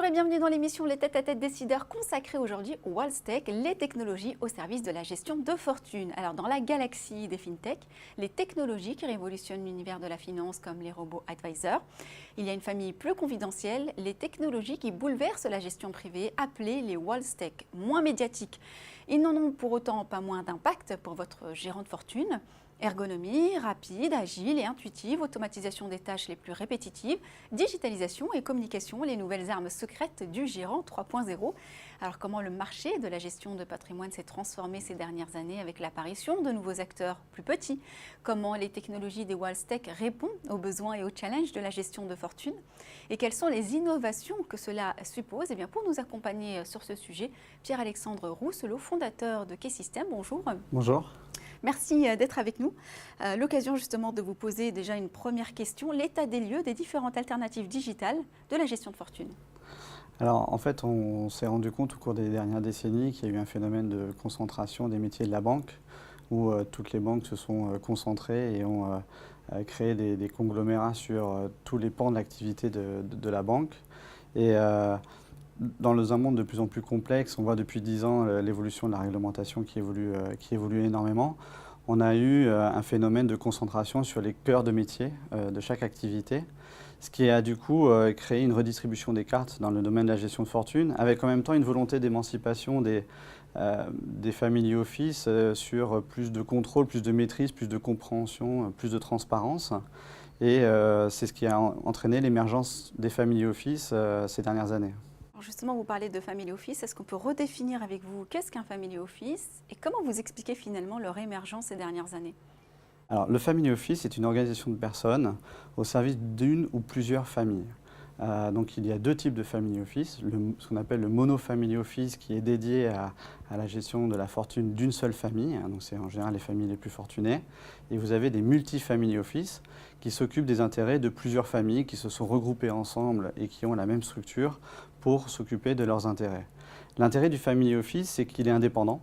Bonjour et bienvenue dans l'émission Les Tête-à-Tête décideurs consacrée aujourd'hui au Wallstech, les technologies au service de la gestion de fortune. Alors dans la galaxie des fintech, les technologies qui révolutionnent l'univers de la finance comme les robots advisors, il y a une famille plus confidentielle, les technologies qui bouleversent la gestion privée appelées les Wallstech, moins médiatiques. Ils n'en ont pour autant pas moins d'impact pour votre gérant de fortune. Ergonomie, rapide, agile et intuitive, automatisation des tâches les plus répétitives, digitalisation et communication, les nouvelles armes secrètes du gérant 3.0. Alors comment le marché de la gestion de patrimoine s'est transformé ces dernières années avec l'apparition de nouveaux acteurs plus petits? Comment les technologies des Wallstech répondent aux besoins et aux challenges de la gestion de fortune? Et quelles sont les innovations que cela suppose? Eh bien, pour nous accompagner sur ce sujet, Pierre-Alexandre Rousselot, fondateur de Keysystem. Bonjour. Bonjour. Merci d'être avec nous. L'occasion justement de vous poser déjà une première question, l'état des lieux des différentes alternatives digitales de la gestion de fortune. Alors en fait, on s'est rendu compte au cours des dernières décennies qu'il y a eu un phénomène de concentration des métiers de la banque, où toutes les banques se sont concentrées et ont créé des conglomérats sur tous les pans de l'activité de la banque. Et dans un monde de plus en plus complexe, on voit depuis 10 ans l'évolution de la réglementation qui évolue énormément. On a eu un phénomène de concentration sur les cœurs de métier de chaque activité, ce qui a du coup créé une redistribution des cartes dans le domaine de la gestion de fortune, avec en même temps une volonté d'émancipation des family office sur plus de contrôle, plus de maîtrise, plus de compréhension, plus de transparence. Et c'est ce qui a entraîné l'émergence des family office ces dernières années. Justement, vous parlez de family office. Est-ce qu'on peut redéfinir avec vous qu'est-ce qu'un family office et comment vous expliquez finalement leur émergence ces dernières années? Alors, le family office est une organisation de personnes au service d'une ou plusieurs familles. Donc il y a deux types de family office, ce qu'on appelle le mono-family office qui est dédié à la gestion de la fortune d'une seule famille, donc c'est en général les familles les plus fortunées, et vous avez des multi-family office qui s'occupent des intérêts de plusieurs familles qui se sont regroupées ensemble et qui ont la même structure pour s'occuper de leurs intérêts. L'intérêt du family office, c'est qu'il est indépendant,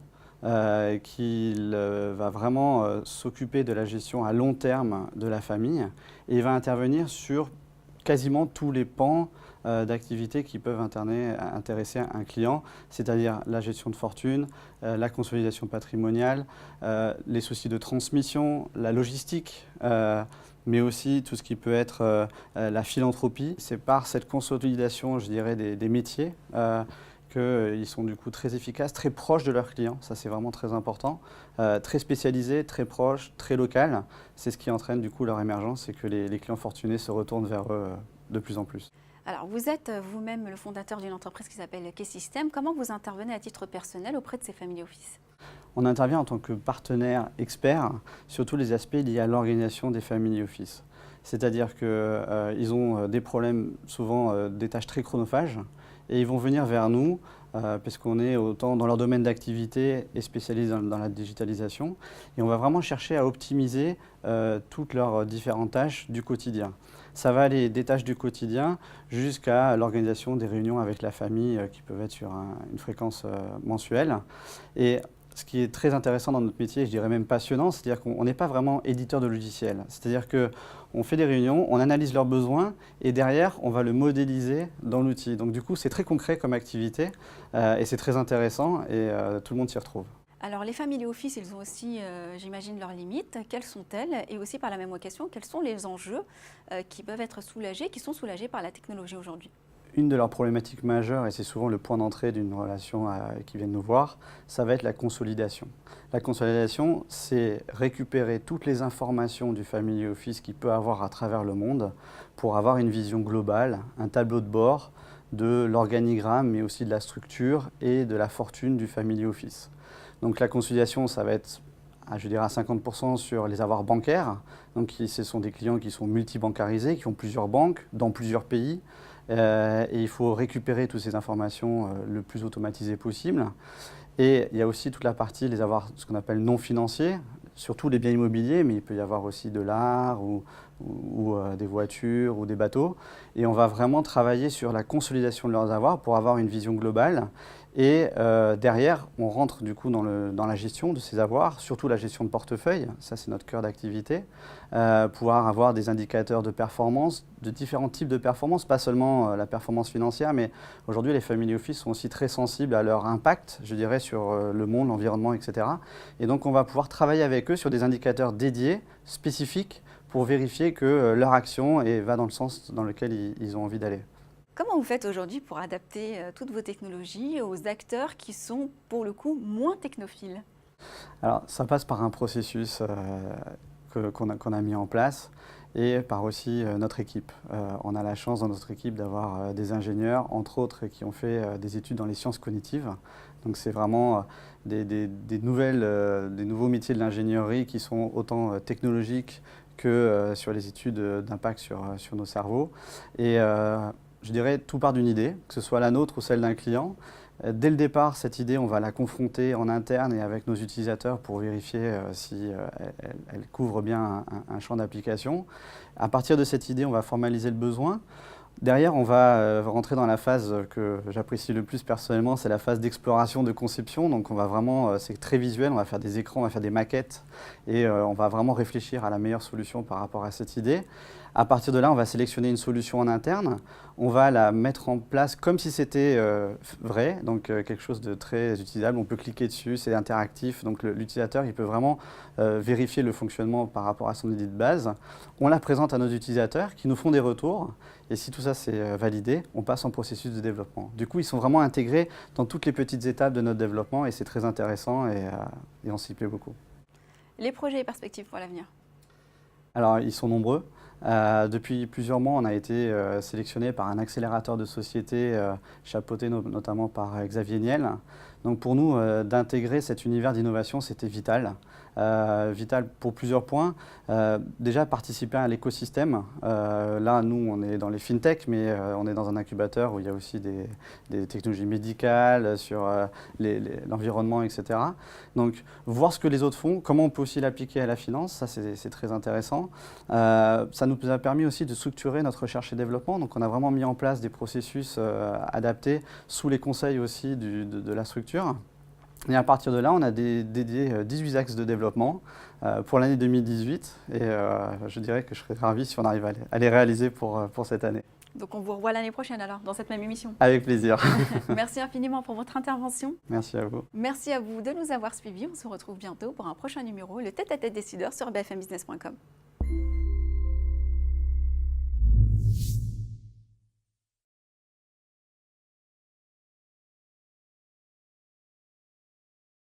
qu'il va vraiment s'occuper de la gestion à long terme de la famille et il va intervenir sur quasiment tous les pans d'activités qui peuvent intéresser un client, c'est-à-dire la gestion de fortune, la consolidation patrimoniale, les soucis de transmission, la logistique, mais aussi tout ce qui peut être la philanthropie. C'est par cette consolidation, je dirais, des métiers qu'ils sont du coup très efficaces, très proches de leurs clients, ça c'est vraiment très important, très spécialisés, très proches, très local. C'est ce qui entraîne du coup leur émergence et que les clients fortunés se retournent vers eux de plus en plus. Alors vous êtes vous-même le fondateur d'une entreprise qui s'appelle Keysystem. Comment vous intervenez à titre personnel auprès de ces family office? On intervient en tant que partenaire expert sur tous les aspects liés à l'organisation des family office. C'est-à-dire qu'ils ont des problèmes, souvent des tâches très chronophages, et ils vont venir vers nous parce qu'on est autant dans leur domaine d'activité et spécialisé dans la digitalisation. Et on va vraiment chercher à optimiser toutes leurs différentes tâches du quotidien. Ça va aller des tâches du quotidien jusqu'à l'organisation des réunions avec la famille qui peuvent être sur une fréquence mensuelle. Et ce qui est très intéressant dans notre métier, je dirais même passionnant, c'est-à-dire qu'on n'est pas vraiment éditeur de logiciels. C'est-à-dire qu'on fait des réunions, on analyse leurs besoins et derrière, on va le modéliser dans l'outil. Donc du coup, c'est très concret comme activité et c'est très intéressant et tout le monde s'y retrouve. Alors les family office, ils ont aussi, j'imagine, leurs limites. Quelles sont-elles? Et aussi par la même occasion, quels sont les enjeux qui peuvent être soulagés, qui sont soulagés par la technologie aujourd'hui? Une de leurs problématiques majeures, et c'est souvent le point d'entrée d'une relation qui vient nous voir, ça va être la consolidation. La consolidation, c'est récupérer toutes les informations du family office qu'il peut avoir à travers le monde pour avoir une vision globale, un tableau de bord de l'organigramme, mais aussi de la structure et de la fortune du family office. Donc la consolidation, ça va être, je dirais, à 50% sur les avoirs bancaires. Donc ce sont des clients qui sont multibancarisés, qui ont plusieurs banques dans plusieurs pays. Et il faut récupérer toutes ces informations le plus automatisé possible. Et il y a aussi toute la partie, les avoirs, ce qu'on appelle non financiers, surtout les biens immobiliers, mais il peut y avoir aussi de l'art ou des voitures ou des bateaux. Et on va vraiment travailler sur la consolidation de leurs avoirs pour avoir une vision globale Et derrière, on rentre du coup dans la gestion de ces avoirs, surtout la gestion de portefeuille, ça c'est notre cœur d'activité, pouvoir avoir des indicateurs de performance, de différents types de performance, pas seulement la performance financière, mais aujourd'hui les family office sont aussi très sensibles à leur impact, je dirais, sur le monde, l'environnement, etc. Et donc on va pouvoir travailler avec eux sur des indicateurs dédiés, spécifiques, pour vérifier que leur action va dans le sens dans lequel ils ont envie d'aller. Comment vous faites aujourd'hui pour adapter toutes vos technologies aux acteurs qui sont, pour le coup, moins technophiles? Alors, ça passe par un processus qu'on a mis en place et par aussi notre équipe. On a la chance dans notre équipe d'avoir des ingénieurs, entre autres, qui ont fait des études dans les sciences cognitives. Donc, c'est vraiment des nouveaux métiers de l'ingénierie qui sont autant technologiques que sur les études d'impact sur nos cerveaux. Et je dirais, tout part d'une idée, que ce soit la nôtre ou celle d'un client. Dès le départ, cette idée, on va la confronter en interne et avec nos utilisateurs pour vérifier si elle couvre bien un champ d'application. À partir de cette idée, on va formaliser le besoin. Derrière, on va rentrer dans la phase que j'apprécie le plus personnellement, c'est la phase d'exploration, de conception. Donc on va vraiment, c'est très visuel, on va faire des écrans, on va faire des maquettes et on va vraiment réfléchir à la meilleure solution par rapport à cette idée. À partir de là, on va sélectionner une solution en interne, on va la mettre en place comme si c'était vrai, donc quelque chose de très utilisable. On peut cliquer dessus, c'est interactif, donc l'utilisateur il peut vraiment vérifier le fonctionnement par rapport à son idée de base. On la présente à nos utilisateurs qui nous font des retours et si tout ça c'est validé, on passe en processus de développement. Du coup, ils sont vraiment intégrés dans toutes les petites étapes de notre développement et c'est très intéressant et on s'y plaît beaucoup. Les projets et perspectives pour l'avenir? Alors, ils sont nombreux. Depuis plusieurs mois, on a été sélectionné par un accélérateur de société chapeauté notamment par Xavier Niel. Donc pour nous, d'intégrer cet univers d'innovation, c'était vital. Vital pour plusieurs points. Déjà, participer à l'écosystème. Là, nous, on est dans les fintech, mais on est dans un incubateur où il y a aussi des technologies médicales, sur l'environnement, etc. Donc, voir ce que les autres font, comment on peut aussi l'appliquer à la finance, ça c'est très intéressant. Ça nous a permis aussi de structurer notre recherche et développement. Donc, on a vraiment mis en place des processus adaptés sous les conseils aussi de la structure. Et à partir de là, on a dédié 18 axes de développement pour l'année 2018 et je dirais que je serais ravi si on arrive à les réaliser pour cette année. Donc on vous revoit l'année prochaine alors, dans cette même émission. Avec plaisir. Merci infiniment pour votre intervention. Merci à vous. Merci à vous de nous avoir suivis. On se retrouve bientôt pour un prochain numéro, le Tête-à-Tête décideur sur bfmbusiness.com.